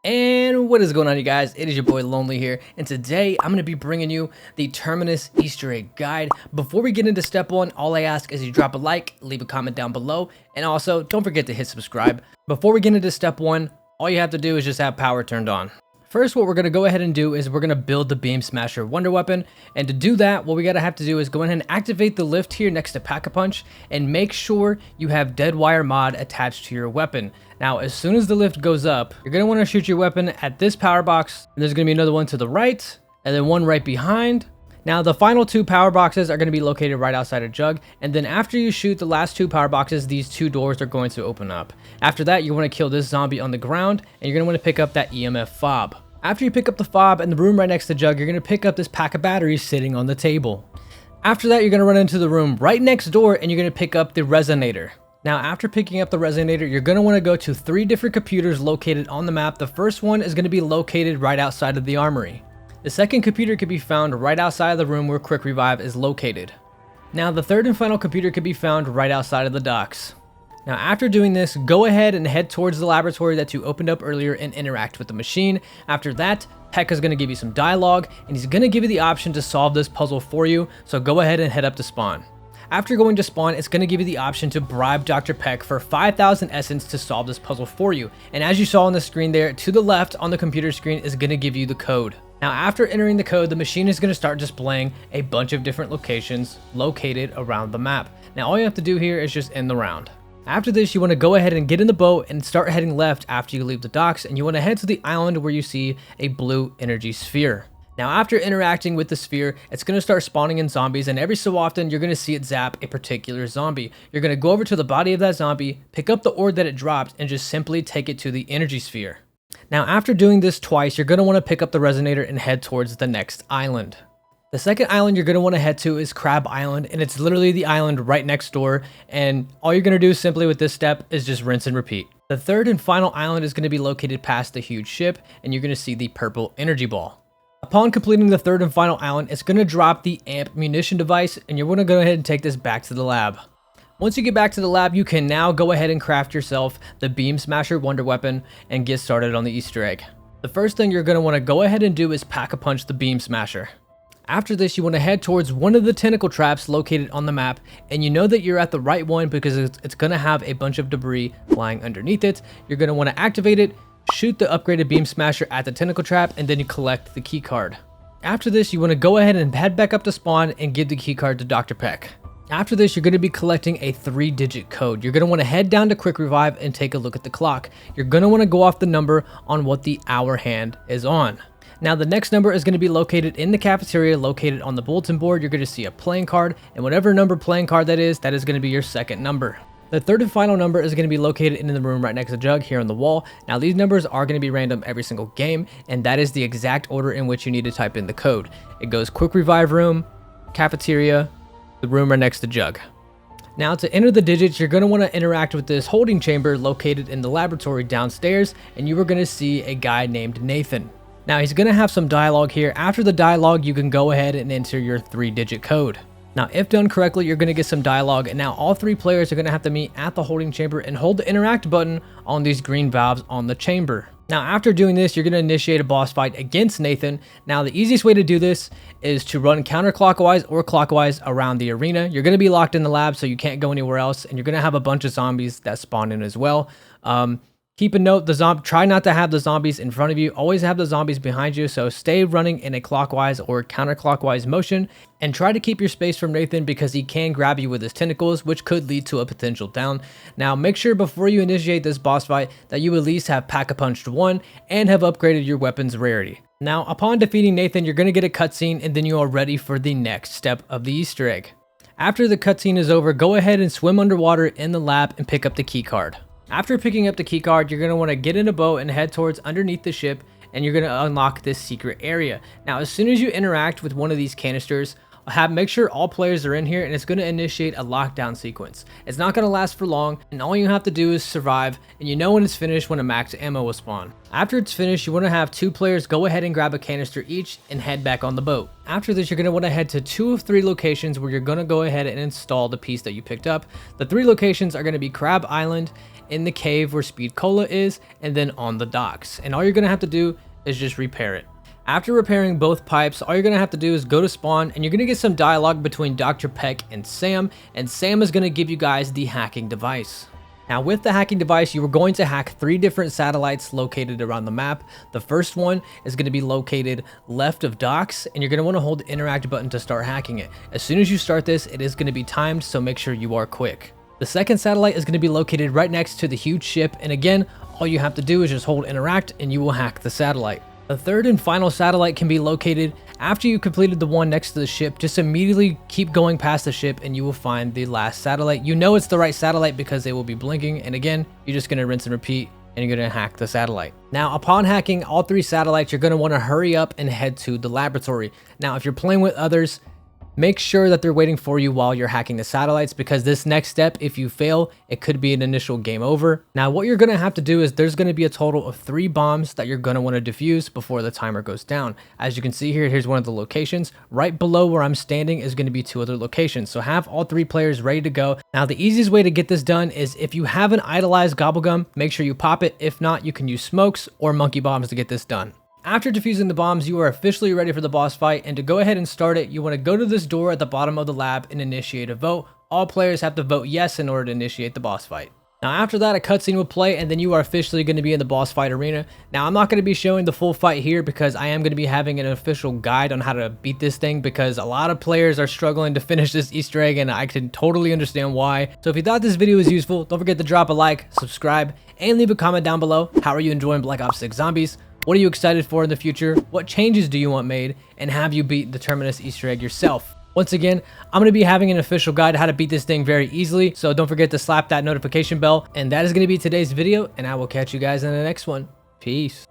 And what is going on, you guys? It is your boy Lonely here, and today I'm going to be bringing you the Terminus Easter egg guide. Before we get into step one, all I ask is you drop a like, leave a comment down below, and also don't forget to hit subscribe. Before we get into step one, all you have to do is just have power turned on. First, what we're going to go ahead and do is we're going to build the Beam Smasher Wonder Weapon, and to do that, what we got to have to do is go ahead and activate the lift here next to Pack-a-Punch, and make sure you have Dead Wire mod attached to your weapon. Now, as soon as the lift goes up, you're going to want to shoot your weapon at this power box, and there's going to be another one to the right, and then one right behind. Now, the final two power boxes are going to be located right outside a jug, and then after you shoot the last two power boxes, these two doors are going to open up. After that, you want to kill this zombie on the ground, and you're going to want to pick up that EMF fob. After you pick up the fob in the room right next to the jug, you're going to pick up this pack of batteries sitting on the table. After that, you're going to run into the room right next door, and you're going to pick up the resonator. Now, after picking up the resonator, you're going to want to go to 3 different computers located on the map. The first one is going to be located right outside of the armory. The second computer could be found right outside of the room where Quick Revive is located. Now, the third and final computer could be found right outside of the docks. Now, after doing this, go ahead and head towards the laboratory that you opened up earlier and interact with the machine. After that, Peck is going to give you some dialogue, and he's going to give you the option to solve this puzzle for you, so go ahead and head up to spawn. After going to spawn, it's going to give you the option to bribe Dr. Peck for 5,000 essence to solve this puzzle for you. And as you saw on the screen there, to the left on the computer screen is going to give you the code. Now, after entering the code, the machine is going to start displaying a bunch of different locations located around the map. Now, all you have to do here is just end the round. After this, you want to go ahead and get in the boat and start heading left after you leave the docks, and you want to head to the island where you see a blue energy sphere. Now, after interacting with the sphere, it's going to start spawning in zombies, and every so often, you're going to see it zap a particular zombie. You're going to go over to the body of that zombie, pick up the orb that it dropped, and just simply take it to the energy sphere. Now, after doing this twice, you're going to want to pick up the resonator and head towards the next island. The second island you're going to want to head to is Crab Island, and it's literally the island right next door, and all you're going to do simply with this step is just rinse and repeat. The third and final island is going to be located past the huge ship, and you're going to see the purple energy ball. Upon completing the third and final island, it's going to drop the amp munition device, and you're going to go ahead and take this back to the lab. Once you get back to the lab, you can now go ahead and craft yourself the Beam Smasher Wonder Weapon and get started on the Easter egg. The first thing you're going to want to go ahead and do is Pack-a-Punch the Beam Smasher. After this, you want to head towards one of the tentacle traps located on the map, and you know that you're at the right one because it's going to have a bunch of debris lying underneath it. You're going to want to activate it, shoot the upgraded Beam Smasher at the tentacle trap, and then you collect the key card. After this, you want to go ahead and head back up to spawn and give the key card to Dr. Peck. After this, you're going to be collecting a 3-digit code. You're going to want to head down to Quick Revive and take a look at the clock. You're going to want to go off the number on what the hour hand is on. Now, the next number is going to be located in the cafeteria, located on the bulletin board. You're going to see a playing card, and whatever number playing card that is going to be your second number. The third and final number is going to be located in the room right next to the jug here on the wall. Now, these numbers are going to be random every single game, and that is the exact order in which you need to type in the code. It goes Quick Revive room, cafeteria, the room right next to the jug. Now, to enter the digits, you're going to want to interact with this holding chamber located in the laboratory downstairs, and you are going to see a guy named Nathan. Now, he's going to have some dialogue here. After the dialogue, you can go ahead and enter your 3-digit code. Now, if done correctly, you're going to get some dialogue, and now all 3 players are going to have to meet at the holding chamber and hold the interact button on these green valves on the chamber. Now, after doing this, you're going to initiate a boss fight against Nathan. Now, the easiest way to do this is to run counterclockwise or clockwise around the arena. You're going to be locked in the lab, so you can't go anywhere else, and you're going to have a bunch of zombies that spawn in as well. Keep a note, try not to have the zombies in front of you. Always have the zombies behind you, so stay running in a clockwise or counterclockwise motion, and try to keep your space from Nathan because he can grab you with his tentacles, which could lead to a potential down. Now, make sure before you initiate this boss fight that you at least have Pack-a-Punched 1 and have upgraded your weapon's rarity. Now, upon defeating Nathan, you're going to get a cutscene, and then you are ready for the next step of the Easter egg. After the cutscene is over, go ahead and swim underwater in the lab and pick up the key card. After picking up the key card, you're going to want to get in a boat and head towards underneath the ship, and you're going to unlock this secret area. Now, as soon as you interact with one of these canisters, make sure all players are in here, and it's going to initiate a lockdown sequence. It's not going to last for long, and all you have to do is survive, and you know when it's finished when a max ammo will spawn. After it's finished, you want to have 2 players go ahead and grab a canister each and head back on the boat. After this, you're going to want to head to 2 of 3 locations where you're going to go ahead and install the piece that you picked up. The 3 locations are going to be Crab Island in the cave where Speed Cola is, and then on the docks. And all you're gonna have to do is just repair it. After repairing both pipes, all you're gonna have to do is go to spawn, and you're gonna get some dialogue between Dr. Peck and Sam is gonna give you guys the hacking device. Now with the hacking device, you are going to hack 3 different satellites located around the map. The first one is going to be located left of docks, and you're going to want to hold the interact button to start hacking it. As soon as you start this, it is going to be timed, so make sure you are quick. The second satellite is going to be located right next to the huge ship, and again, all you have to do is just hold interact and you will hack the satellite. The third and final satellite can be located after you completed the one next to the ship. Just immediately keep going past the ship and you will find the last satellite. You know it's the right satellite because they will be blinking, and again, you're just going to rinse and repeat and you're going to hack the satellite. Now, upon hacking all 3 satellites, you're going to want to hurry up and head to the laboratory. Now, if you're playing with others, make sure that they're waiting for you while you're hacking the satellites, because this next step, if you fail, it could be an initial game over. Now, what you're going to have to do is there's going to be a total of 3 bombs that you're going to want to defuse before the timer goes down. As you can see here, here's one of the locations. Right below where I'm standing is going to be 2 other locations. So have all 3 players ready to go. Now, the easiest way to get this done is if you have an idolized gobblegum, make sure you pop it. If not, you can use smokes or monkey bombs to get this done. After defusing the bombs, you are officially ready for the boss fight, and to go ahead and start it, you want to go to this door at the bottom of the lab and initiate a vote. All players have to vote yes in order to initiate the boss fight. Now after that, a cutscene will play, and then you are officially going to be in the boss fight arena. Now I'm not going to be showing the full fight here because I am going to be having an official guide on how to beat this thing, because a lot of players are struggling to finish this Easter egg, and I can totally understand why. So if you thought this video was useful, don't forget to drop a like, subscribe, and leave a comment down below. How are you enjoying Black Ops 6 Zombies? What are you excited for in the future? What changes do you want made? And have you beat the Terminus Easter egg yourself? Once again, I'm going to be having an official guide how to beat this thing very easily, so don't forget to slap that notification bell. And that is going to be today's video, and I will catch you guys in the next one. Peace.